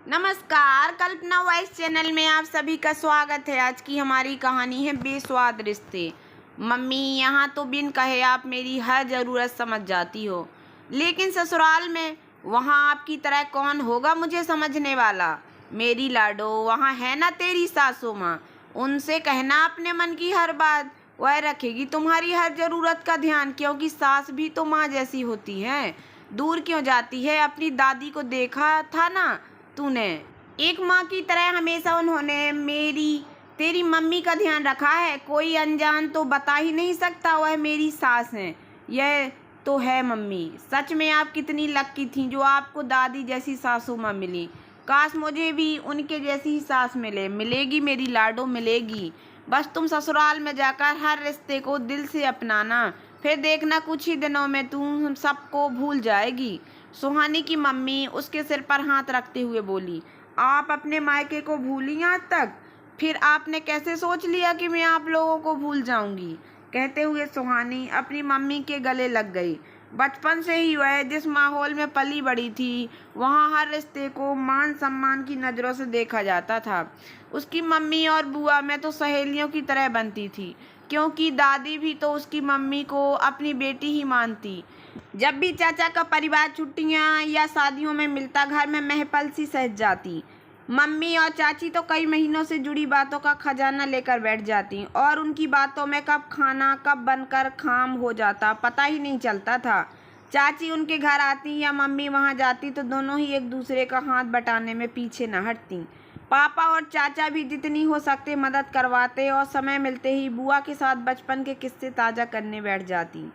नमस्कार, कल्पना voice channel में आप सभी का स्वागत है। आज की हमारी कहानी है बेस्वाद रिश्ते। मम्मी, यहाँ तो बिन कहे आप मेरी हर ज़रूरत समझ जाती हो, लेकिन ससुराल में वहाँ आपकी तरह कौन होगा मुझे समझने वाला। मेरी लाडो, वहाँ है ना तेरी सासू माँ, उनसे कहना अपने मन की हर बात, वह रखेगी तुम्हारी हर ज़रूरत का ध्यान, क्योंकि सास भी तो माँ जैसी होती है। दूर क्यों जाती है? अपनी दादी को देखा था ना तूने, एक माँ की तरह हमेशा उन्होंने मेरी तेरी मम्मी का ध्यान रखा है। कोई अनजान तो बता ही नहीं सकता वह मेरी सास है। यह तो है मम्मी, सच में आप कितनी लक्की थी जो आपको दादी जैसी सासू माँ मिली। काश मुझे भी उनके जैसी ही सास मिलेगी मेरी लाडो, मिलेगी। बस तुम ससुराल में जाकर हर रिश्ते को दिल से अपनाना, फिर देखना कुछ ही दिनों में तुम सबको भूल जाएगी। सुहानी की मम्मी उसके सिर पर हाथ रखते हुए बोली, आप अपने मायके को भूली आज तक? फिर आपने कैसे सोच लिया कि मैं आप लोगों को भूल जाऊंगी? कहते हुए सुहानी अपनी मम्मी के गले लग गई। बचपन से ही वह जिस माहौल में पली बड़ी थी, वहाँ हर रिश्ते को मान सम्मान की नज़रों से देखा जाता था। उसकी मम्मी और बुआ में तो सहेलियों की तरह बनती थी, क्योंकि दादी भी तो उसकी मम्मी को अपनी बेटी ही मानती। जब भी चाचा का परिवार छुट्टियां या शादियों में मिलता, घर में महफल सी सज जाती। मम्मी और चाची तो कई महीनों से जुड़ी बातों का खजाना लेकर बैठ जाती, और उनकी बातों में कब खाना कब बनकर खाम हो जाता पता ही नहीं चलता था। चाची उनके घर आती या मम्मी वहां जाती तो दोनों ही एक दूसरे का हाथ बटाने में पीछे न हटती। पापा और चाचा भी जितनी हो सकते मदद करवाते, और समय मिलते ही बुआ के साथ बचपन के किस्से ताज़ा करने बैठ जाती।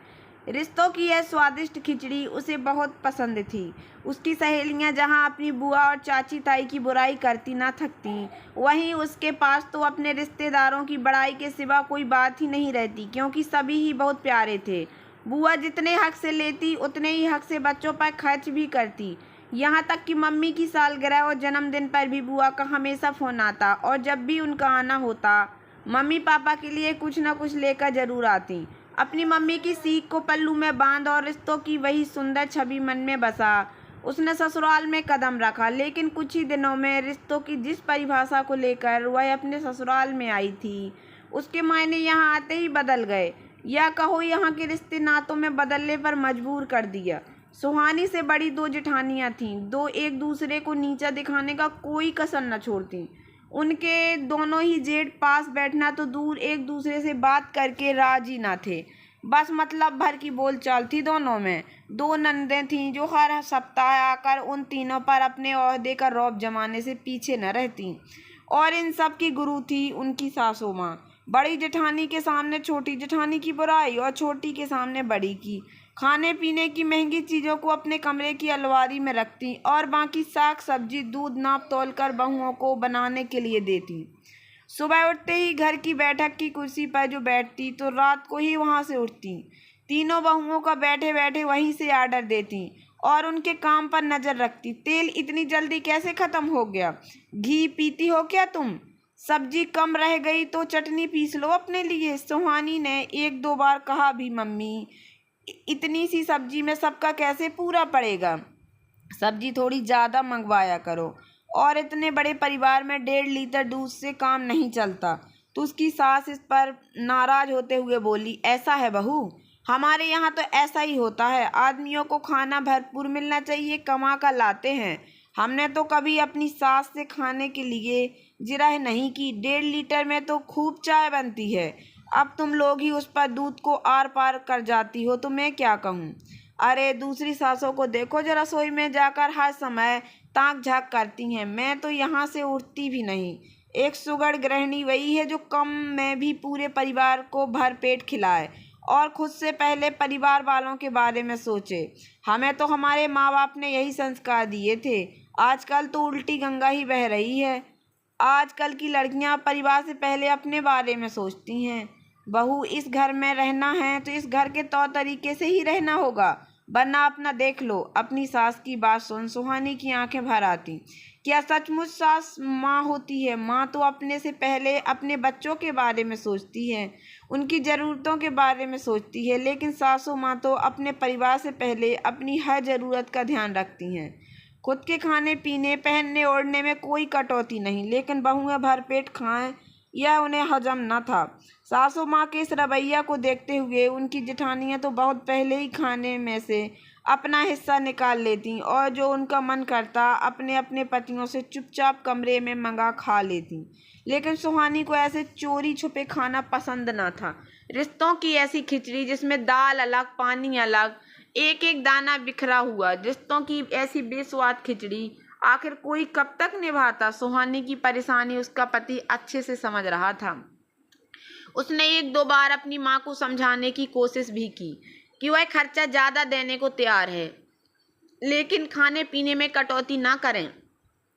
रिश्तों की यह स्वादिष्ट खिचड़ी उसे बहुत पसंद थी। उसकी सहेलियां जहां अपनी बुआ और चाची ताई की बुराई करती ना थकती, वहीं उसके पास तो अपने रिश्तेदारों की बड़ाई के सिवा कोई बात ही नहीं रहती, क्योंकि सभी ही बहुत प्यारे थे। बुआ जितने हक से लेती उतने ही हक से बच्चों पर खर्च भी करती। यहाँ तक कि मम्मी की सालगिरह और जन्मदिन पर भी बुआ का हमेशा फ़ोन आता, और जब भी उनका आना होता, मम्मी पापा के लिए कुछ न कुछ लेकर ज़रूर आती। अपनी मम्मी की सीख को पल्लू में बांध और रिश्तों की वही सुंदर छवि मन में बसा, उसने ससुराल में कदम रखा। लेकिन कुछ ही दिनों में रिश्तों की जिस परिभाषा को लेकर वह अपने ससुराल में आई थी, उसके मायने यहाँ आते ही बदल गए, या कहो यहाँ के रिश्ते नातों में बदलने पर मजबूर कर दिया। सुहानी से बड़ी दो जेठानियाँ थीं, दो एक दूसरे को नीचा दिखाने का कोई कसर न छोड़ती। उनके दोनों ही जेठ पास बैठना तो दूर, एक दूसरे से बात करके राजी ना थे। बस मतलब भर की बोलचाल थी दोनों में। दो नंदें थीं जो हर सप्ताह आकर उन तीनों पर अपने ओहदे का रौब जमाने से पीछे न रहती, और इन सब की गुरु थी उनकी सासू माँ। बड़ी जेठानी के सामने छोटी जेठानी की बुराई, और छोटी के सामने बड़ी की। खाने पीने की महंगी चीज़ों को अपने कमरे की अलमारी में रखती, और बाकी साग सब्जी दूध नाप तोल कर बहुओं को बनाने के लिए देती। सुबह उठते ही घर की बैठक की कुर्सी पर जो बैठती, तो रात को ही वहाँ से उठती। तीनों बहुओं का बैठे बैठे वहीं से आर्डर देती, और उनके काम पर नज़र रखती। तेल इतनी जल्दी कैसे ख़त्म हो गया? घी पीती हो क्या तुम? सब्जी कम रह गई तो चटनी पीस लो अपने लिए। सुहानी ने एक दो बार कहा भी, मम्मी इतनी सी सब्जी में सबका कैसे पूरा पड़ेगा? सब्जी थोड़ी ज़्यादा मंगवाया करो, और इतने बड़े परिवार में 1.5 लीटर दूध से काम नहीं चलता। तो उसकी सास इस पर नाराज होते हुए बोली, ऐसा है बहू, हमारे यहाँ तो ऐसा ही होता है। आदमियों को खाना भरपूर मिलना चाहिए, कमा कर लाते हैं। हमने तो कभी अपनी सास से खाने के लिए जिरह नहीं की। 1.5 लीटर में तो खूब चाय बनती है। अब तुम लोग ही उस पर दूध को आर पार कर जाती हो, तो मैं क्या कहूँ? अरे दूसरी सासों को देखो जो रसोई में जाकर हर समय ताक झाँक करती हैं, मैं तो यहाँ से उठती भी नहीं। एक सुगढ़ गृहिणी वही है जो कम में भी पूरे परिवार को भर पेट खिलाए, और खुद से पहले परिवार वालों के बारे में सोचे। हमें तो हमारे माँ बाप ने यही संस्कार दिए थे। आजकल तो उल्टी गंगा ही बह रही है। आजकल की लड़कियां परिवार से पहले अपने बारे में सोचती हैं। बहू, इस घर में रहना है तो इस घर के तौर तरीके से ही रहना होगा, वरना अपना देख लो। अपनी सास की बात सुन सुहानी की आंखें भर आती। क्या सचमुच सास माँ होती है? माँ तो अपने से पहले अपने बच्चों के बारे में सोचती है, उनकी ज़रूरतों के बारे में सोचती है, लेकिन सासू माँ तो अपने परिवार से पहले अपनी हर ज़रूरत का ध्यान रखती हैं। खुद के खाने पीने, पहनने ओढ़ने में कोई कटौती नहीं, लेकिन बहुएं भरपेट खाएं यह उन्हें हजम न था। सासू माँ के इस रवैया को देखते हुए उनकी जेठानियाँ तो बहुत पहले ही खाने में से अपना हिस्सा निकाल लेती और जो उनका मन करता अपने अपने पतियों से चुपचाप कमरे में मंगा खा लेती। लेकिन सुहानी को ऐसे चोरी छुपे खाना पसंद न था। रिश्तों की ऐसी खिचड़ी जिसमें दाल अलग, पानी अलग, एक एक दाना बिखरा हुआ, रिश्तों की ऐसी बेस्वाद खिचड़ी आखिर कोई कब तक निभाता। सुहानी की परेशानी उसका पति अच्छे से समझ रहा था। उसने एक दो बार अपनी माँ को समझाने की कोशिश भी की कि वह खर्चा ज़्यादा देने को तैयार है, लेकिन खाने पीने में कटौती ना करें।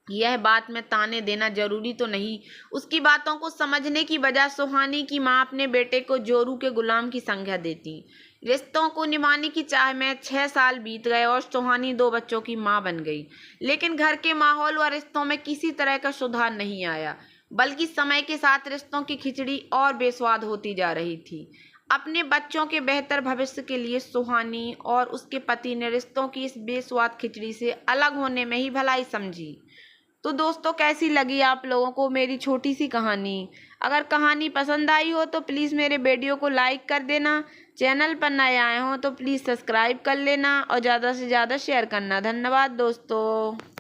यह बात में ताने देना जरूरी तो नहीं। उसकी बातों को समझने की बजाय सुहानी की माँ अपने बेटे को जोरू के गुलाम की संज्ञा देती। रिश्तों को निभाने की चाह में 6 साल बीत गए और सुहानी 2 बच्चों की माँ बन गई। लेकिन घर के माहौल व रिश्तों में किसी तरह का सुधार नहीं आया, बल्कि समय के साथ रिश्तों की खिचड़ी और बेस्वाद होती जा रही थी। अपने बच्चों के बेहतर भविष्य के लिए सुहानी और उसके पति ने रिश्तों की इस बेस्वाद खिचड़ी से अलग होने में ही भलाई समझी। तो दोस्तों, कैसी लगी आप लोगों को मेरी छोटी सी कहानी? अगर कहानी पसंद आई हो तो प्लीज़ मेरे वीडियो को लाइक कर देना। चैनल पर नए आए हो तो प्लीज़ सब्सक्राइब कर लेना और ज़्यादा से ज़्यादा शेयर करना। धन्यवाद दोस्तों।